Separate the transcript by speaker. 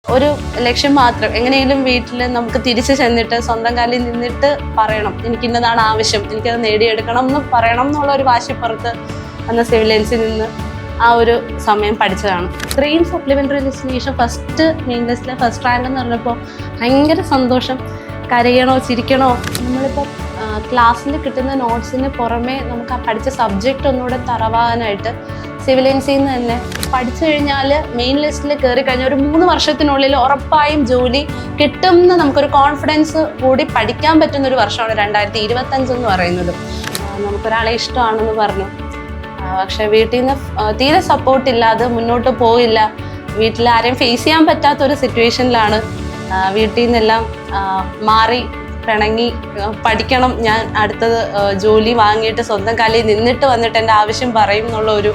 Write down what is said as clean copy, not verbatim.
Speaker 1: ഒരു ലക്ഷ്യം മാത്രം, എങ്ങനെയെങ്കിലും വീട്ടിൽ നമുക്ക് തിരിച്ചു ചെന്നിട്ട് സ്വന്തം കാലിൽ നിന്നിട്ട് പറയണം എനിക്കിന്നതാണ് ആവശ്യം, എനിക്കത് നേടിയെടുക്കണം എന്ന് പറയണം എന്നുള്ള ഒരു വാശിപ്പുറത്ത് അന്ന് സിവിൽ ലൈൻസിൽ നിന്ന് ആ ഒരു സമയം പഠിച്ചതാണ്. ഇത്രയും സപ്ലിമെൻ്ററി ലിസ്റ്റിന് ശേഷം ഫസ്റ്റ് മെയിൻ ലിസ്റ്റിലെ ഫസ്റ്റ് റാങ്ക് എന്ന് പറഞ്ഞപ്പോൾ ഭയങ്കര സന്തോഷം. കരയണോ ചിരിക്കണോ, നമ്മളിപ്പോൾ ക്ലാസ്സിൽ കിട്ടുന്ന നോട്ട്സിന് പുറമെ നമുക്ക് ആ പഠിച്ച സബ്ജക്റ്റ് ഒന്നുകൂടെ തറവാനായിട്ട് സിവിൽ ലൈൻസിൽ നിന്ന് തന്നെ പഠിച്ചു കഴിഞ്ഞാൽ മെയിൻ ലിസ്റ്റിൽ കയറി കഴിഞ്ഞാൽ ഒരു 3 വർഷത്തിനുള്ളിൽ ഉറപ്പായും ജോലി കിട്ടുമെന്ന് നമുക്കൊരു കോൺഫിഡൻസ് കൂടി പഠിക്കാൻ പറ്റുന്നൊരു വർഷമാണ് 2025 എന്ന് പറയുന്നത്. നമുക്കൊരാളെ ഇഷ്ടമാണെന്ന് പറഞ്ഞു, പക്ഷെ വീട്ടിൽ നിന്ന് തീരെ സപ്പോർട്ടില്ലാതെ മുന്നോട്ട് പോയില്ല. വീട്ടിൽ ആരെയും ഫേസ് ചെയ്യാൻ പറ്റാത്തൊരു സിറ്റുവേഷനിലാണ് വീട്ടിൽ നിന്നെല്ലാം മാറി പിണങ്ങി പഠിക്കണം, ഞാൻ അടുത്തത് ജോലി വാങ്ങിയിട്ട് സ്വന്തം കാലിൽ നിന്നിട്ട് വന്നിട്ട് എൻ്റെ ആവശ്യം പറയും എന്നുള്ള ഒരു